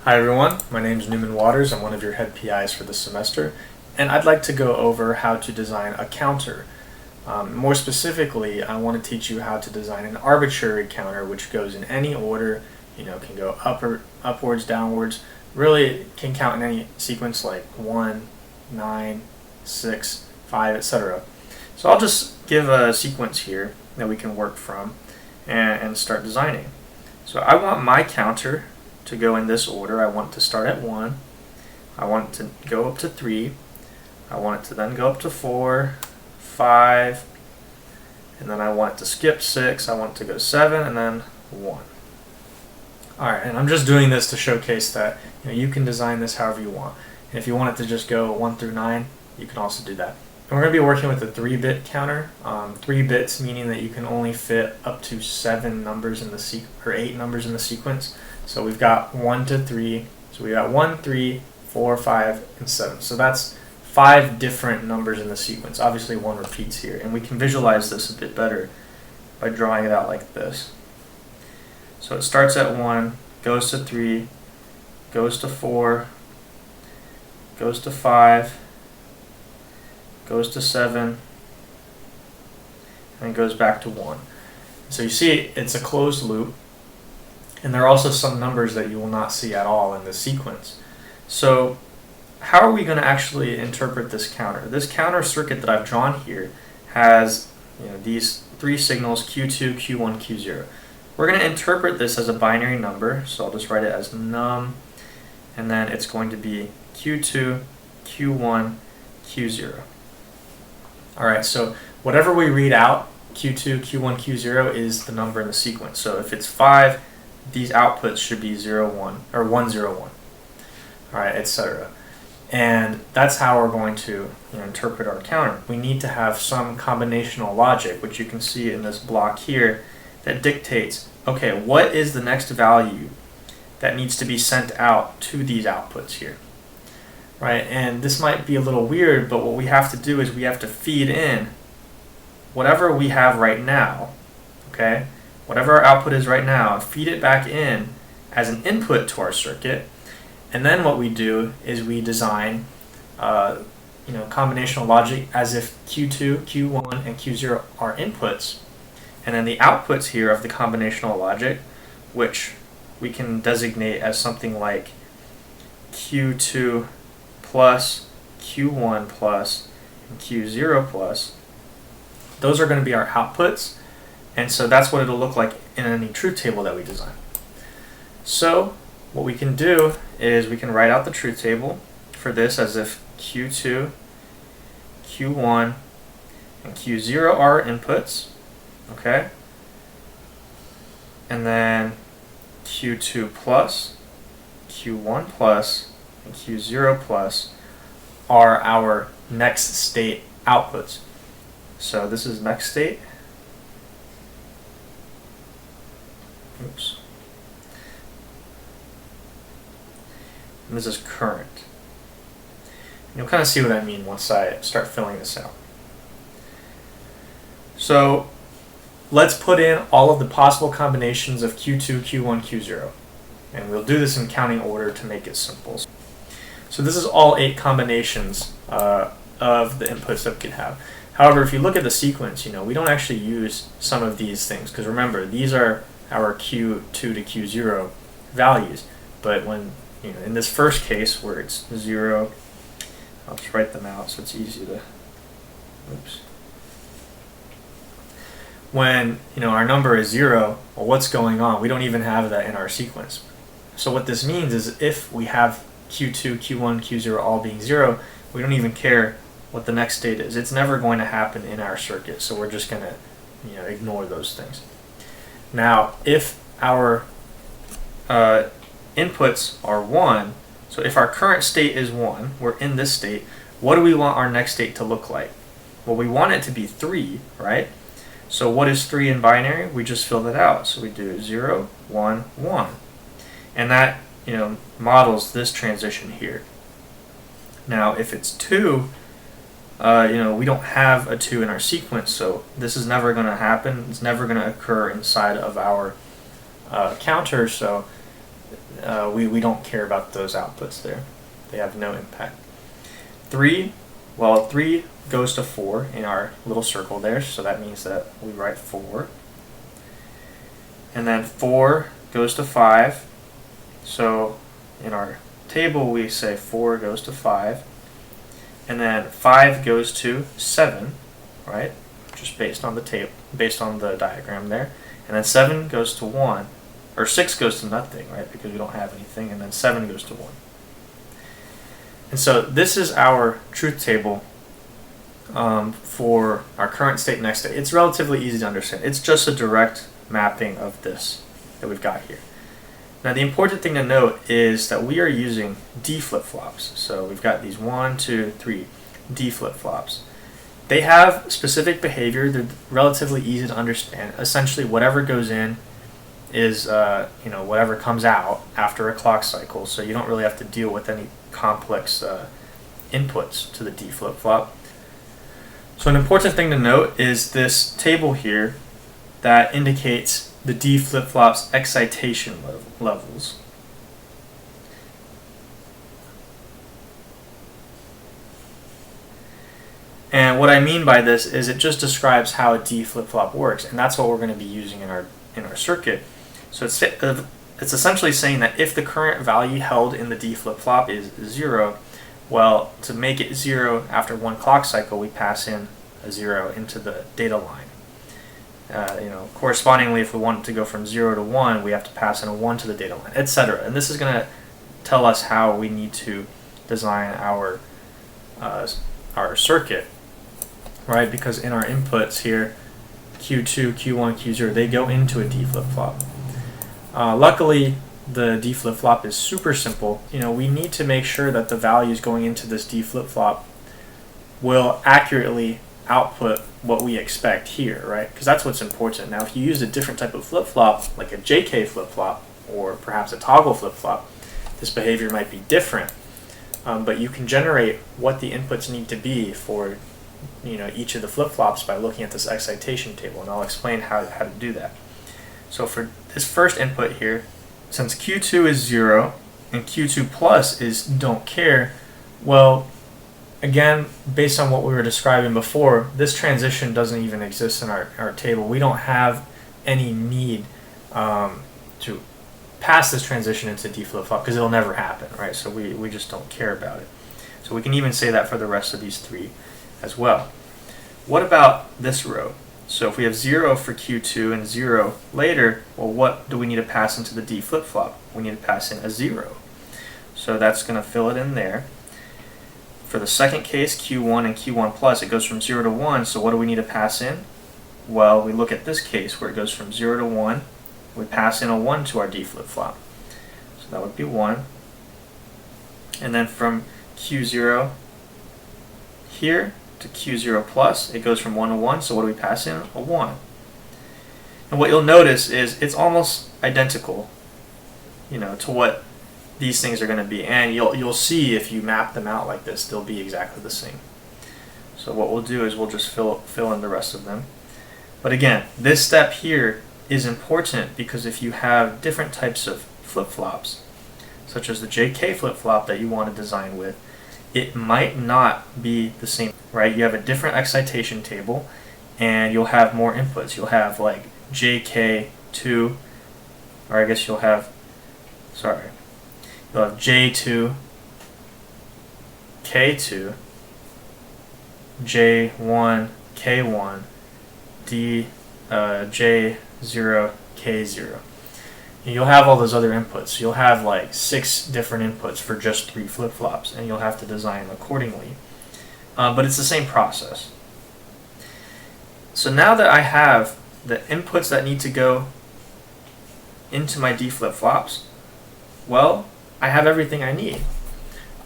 Hi everyone, my name is Newman Waters. I'm one of your head PIs for this semester, and I'd like to go over how to design a counter. More specifically, I want to teach you how to design an arbitrary counter which goes in any order, can go upwards, downwards, really it can count in any sequence like 1, 9, 6, 5, etc. So I'll just give a sequence here that we can work from and start designing. So I want my counter to go in this order. I want it to start at 1. I want it to go up to 3. I want it to then go up to 4, 5, and then I want it to skip 6. I want it to go 7 and then 1. Alright, and I'm just doing this to showcase that you can design this however you want. And if you want it to just go 1 through 9, you can also do that. And we're going to be working with a 3-bit counter. 3 bits meaning that you can only fit up to 7 numbers in the or 8 numbers in the sequence. So we've got 1 to 3. So we got 1, 3, 4, 5, and 7. So that's 5 different numbers in the sequence. Obviously 1 repeats here, and we can visualize this a bit better by drawing it out like this. So it starts at 1, goes to 3, goes to 4, goes to 5, goes to 7, and goes back to 1. So you see it's a closed loop, and there are also some numbers that you will not see at all in this sequence. So how are we going to actually interpret this counter? This counter circuit that I've drawn here has these 3 signals, Q2, Q1, Q0. We're going to interpret this as a binary number, so I'll just write it as num, and then it's going to be Q2, Q1, Q0. Alright, so whatever we read out, Q2, Q1, Q0 is the number in the sequence. So if it's 5, these outputs should be 0, 1, or 1, 0, 1. Alright, etc. And that's how we're going to interpret our counter. We need to have some combinational logic, which you can see in this block here, that dictates, okay, what is the next value that needs to be sent out to these outputs here? Right, and this might be a little weird, but what we have to do is we have to feed in whatever we have right now, okay? Whatever our output is right now, feed it back in as an input to our circuit, and then what we do is we design combinational logic as if Q2, Q1, and Q0 are inputs, and then the outputs here of the combinational logic, which we can designate as something like Q2 plus, Q1 plus, and Q0 plus, those are going to be our outputs, and so that's what it'll look like in any truth table that we design. So what we can do is we can write out the truth table for this as if Q2, Q1, and Q0 are inputs, okay? And then Q2 plus, Q1 plus, and Q0 plus are our next state outputs. So this is next state. Oops. And this is current. And you'll kind of see what I mean once I start filling this out. So let's put in all of the possible combinations of Q2, Q1, Q0. And we'll do this in counting order to make it simple. So this is all 8 combinations of the inputs that we could have. However, if you look at the sequence, we don't actually use some of these things, because remember, these are our Q2 to Q0 values. But when, in this first case where it's 0, I'll just write them out so it's easy to, oops. When, our number is 0, well, what's going on? We don't even have that in our sequence. So what this means is if we have Q2, Q1, Q0 all being 0, we don't even care what the next state is. It's never going to happen in our circuit, so we're just going to ignore those things. Now, if our inputs are 1, so if our current state is 1, we're in this state, what do we want our next state to look like? Well, we want it to be 3, right? So what is 3 in binary? We just fill that out. So we do 0, 1, 1. And that models this transition here. Now, if it's 2, we don't have a 2 in our sequence, so this is never going to happen. It's never going to occur inside of our counter, so we don't care about those outputs there. They have no impact. 3, well, 3 goes to 4 in our little circle there, so that means that we write 4. And then 4 goes to 5, so in our table we say 4 goes to 5. And then 5 goes to 7, right? Just based on the table, based on the diagram there. And then 7 goes to 1, or 6 goes to nothing, right? Because we don't have anything. And then 7 goes to 1. And so this is our truth table for our current state and next state. It's relatively easy to understand. It's just a direct mapping of this that we've got here. Now the important thing to note is that we are using D flip-flops. So we've got these 1, 2, 3 D flip-flops. They have specific behavior. They're relatively easy to understand. Essentially whatever goes in is whatever comes out after a clock cycle. So you don't really have to deal with any complex inputs to the D flip-flop. So an important thing to note is this table here that indicates the D flip-flop's excitation levels. And what I mean by this is it just describes how a D flip-flop works, and that's what we're going to be using in our circuit. So it's essentially saying that if the current value held in the D flip-flop is 0, well, to make it 0 after one clock cycle, we pass in a 0 into the data line. Correspondingly, if we want to go from 0 to 1, we have to pass in a 1 to the data line, etc. And this is going to tell us how we need to design our circuit, right? Because in our inputs here, Q2, Q1, Q0, they go into a D flip-flop. Luckily, the D flip-flop is super simple. We need to make sure that the values going into this D flip-flop will accurately output what we expect here, right? Because that's what's important. Now, if you use a different type of flip-flop, like a JK flip-flop or perhaps a toggle flip-flop, this behavior might be different. But you can generate what the inputs need to be for each of the flip-flops by looking at this excitation table, and I'll explain how to do that. So for this first input here, since Q2 is 0 and Q2 plus is don't care, well, again, based on what we were describing before, this transition doesn't even exist in our table. We don't have any need to pass this transition into D flip-flop because it'll never happen, right? So we just don't care about it. So we can even say that for the rest of these 3 as well. What about this row? So if we have 0 for Q2 and 0 later, well, what do we need to pass into the D flip-flop? We need to pass in a 0. So that's going to fill it in there. For the second case, Q1 and Q1 plus, it goes from 0 to 1, so what do we need to pass in? Well, we look at this case where it goes from 0 to 1, we pass in a 1 to our D flip-flop. So that would be 1. And then from Q0 here to Q0 plus, it goes from 1 to 1, so what do we pass in? A 1. And what you'll notice is it's almost identical, to what these things are going to be, and you'll see if you map them out like this, they'll be exactly the same. So what we'll do is we'll just fill in the rest of them. But again, this step here is important because if you have different types of flip-flops, such as the JK flip-flop that you want to design with, it might not be the same, right? You have a different excitation table, and you'll have more inputs. You'll have like JK2, or I guess you'll have J2, K2, J1, K1, J0, K0. You'll have all those other inputs. You'll have like 6 different inputs for just 3 flip-flops, and you'll have to design accordingly. But it's the same process. So now that I have the inputs that need to go into my D flip-flops, well, I have everything I need,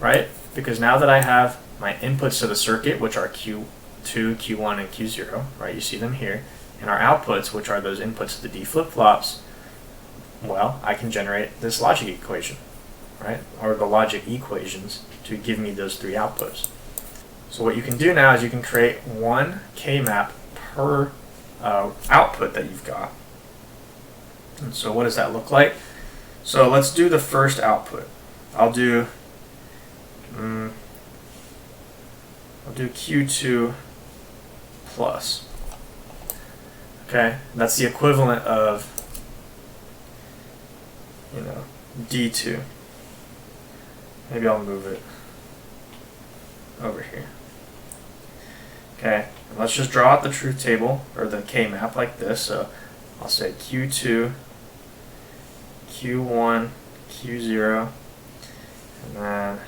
right? Because now that I have my inputs to the circuit, which are Q2, Q1, and Q0, right? You see them here. And our outputs, which are those inputs to the D flip-flops, well, I can generate this logic equation, right? Or the logic equations to give me those 3 outputs. So what you can do now is you can create one K-map per output that you've got. And so what does that look like? So let's do the first output. I'll do Q2 plus. Okay, that's the equivalent of, D2. Maybe I'll move it over here. Okay, and let's just draw out the truth table, or the K-map like this. So I'll say Q2, Q1, Q0, and then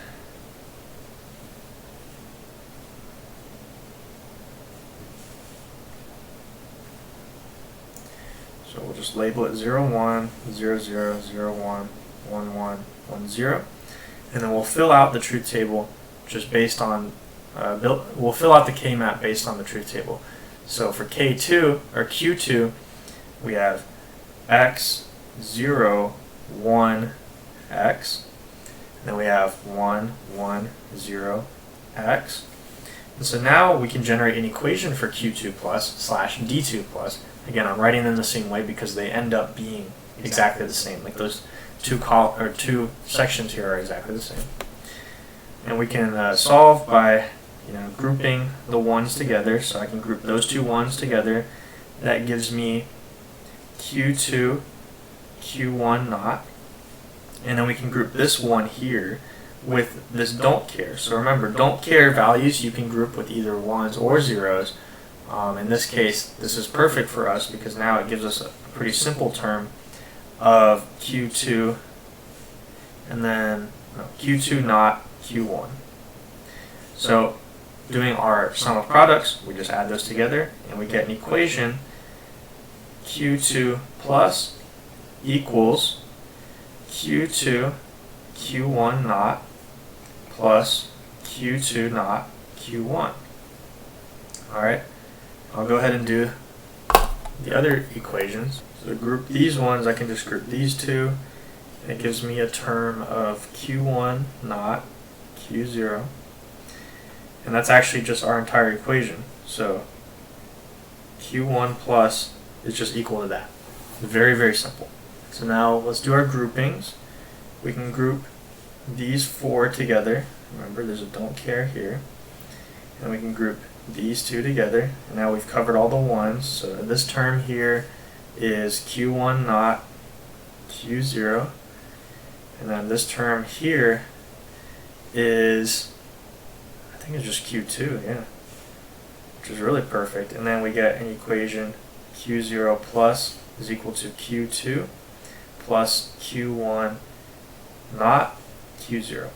so we'll just label it 0, 1, 0, 0, 0, 1, 1, 1, 1, 0. And then we'll fill out the truth table just based on, we'll fill out the K-map based on the truth table. So for K2, or Q2, we have x, 0, 1, x. And then we have 1, 1, 0, x. And so now we can generate an equation for Q2 plus slash D2 plus. Again, I'm writing them the same way because they end up being exactly the same. Like those two sections here are exactly the same. And we can solve by grouping the ones together. So I can group those two ones together. That gives me Q2, Q1 not. And then we can group this one here with this don't care. So remember, don't care values you can group with either ones or zeros. In this case, this is perfect for us because now it gives us a pretty simple term of Q2 and then Q2 not Q1. So doing our sum of products, we just add those together and we get an equation Q2 plus equals Q2 Q1 not plus Q2 not Q1. Alright, I'll go ahead and do the other equations. So to group these ones, I can just group these two. And it gives me a term of Q1 not Q0. And that's actually just our entire equation. So Q1 plus is just equal to that. Very, very simple. So now let's do our groupings. We can group these four together. Remember, there's a don't care here. And we can group these two together. And now we've covered all the ones. So this term here is Q1 not Q0. And then this term here is, I think it's just Q2, yeah. Which is really perfect. And then we get an equation Q0 plus is equal to Q2 plus Q1 not Q0.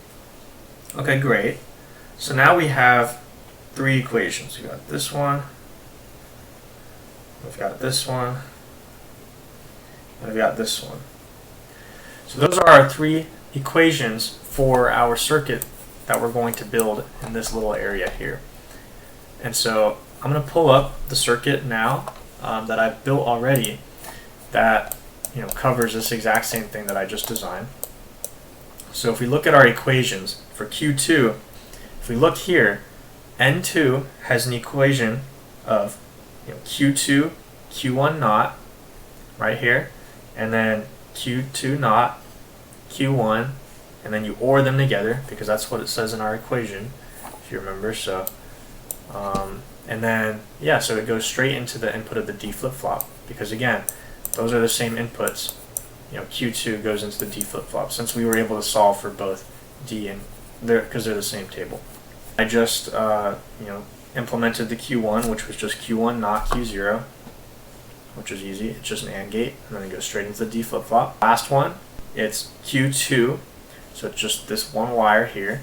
Okay, great. So now we have three equations. We've got this one, we've got this one, and we've got this one. So those are our three equations for our circuit that we're going to build in this little area here. And so I'm going to pull up the circuit now that I've built already that covers this exact same thing that I just designed. So if we look at our equations for Q2, if we look here, N2 has an equation of Q2, Q1 not, right here, and then Q2 not, Q1, and then you OR them together because that's what it says in our equation, if you remember. So, and then so it goes straight into the input of the D flip-flop because again, those are the same inputs. Q2 goes into the D flip-flop since we were able to solve for both D and because they're the same table. I just implemented the Q1, which was just Q1 not Q0, which is easy. It's just an AND gate, and then it goes straight into the D flip-flop. Last one, it's Q2, so it's just this one wire here,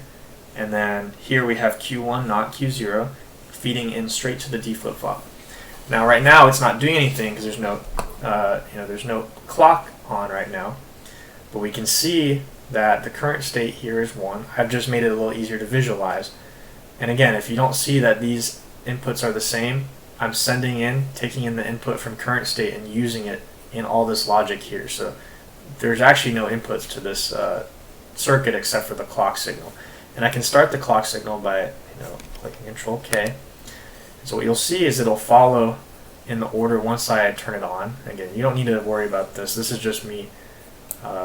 and then here we have Q1 not Q0 feeding in straight to the D flip-flop. Now right now it's not doing anything because there's no clock on right now, but we can see that the current state here is 1. I've just made it a little easier to visualize. And again, if you don't see that these inputs are the same, I'm taking in the input from current state and using it in all this logic here. So there's actually no inputs to this circuit except for the clock signal. And I can start the clock signal by clicking Control K. So what you'll see is it'll follow in the order once I turn it on. Again, you don't need to worry about this. This is just me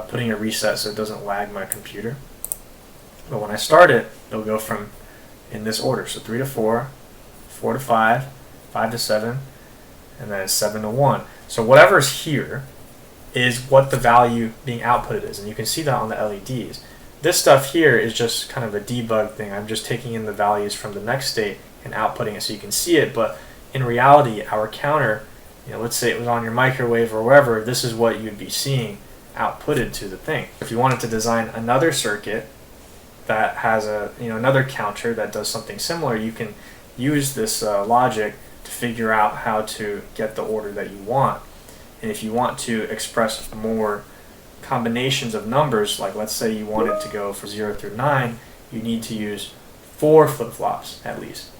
putting a reset so it doesn't lag my computer. But when I start it, it'll go from in this order. So 3 to 4, 4 to 5, 5 to 7, and then 7 to 1. So whatever's here is what the value being outputted is. And you can see that on the LEDs. This stuff here is just kind of a debug thing. I'm just taking in the values from the next state and outputting it so you can see it. But in reality, our counter, let's say it was on your microwave or wherever, this is what you'd be seeing outputted to the thing. If you wanted to design another circuit that has another counter that does something similar, you can use this logic to figure out how to get the order that you want. And if you want to express more combinations of numbers, like let's say you wanted to go for 0 through 9, you need to use 4 flip-flops at least.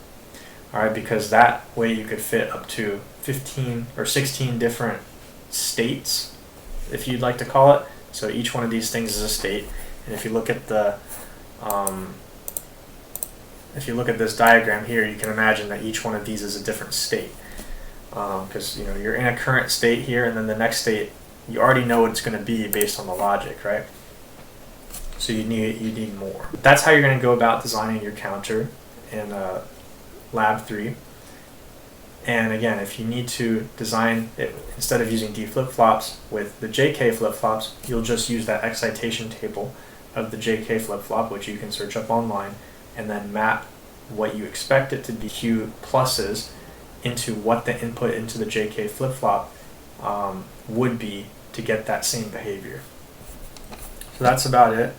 Alright, because that way you could fit up to 15 or 16 different states, if you'd like to call it. So each one of these things is a state. And if you look at the this diagram here, you can imagine that each one of these is a different state. Because you're in a current state here, and then the next state you already know what it's going to be based on the logic, right? So you need more. That's how you're going to go about designing your counter in Lab 3. And again, if you need to design it, instead of using D flip-flops with the JK flip-flops, you'll just use that excitation table of the JK flip-flop, which you can search up online, and then map what you expect it to be, Q pluses, into what the input into the JK flip-flop would be to get that same behavior. So that's about it.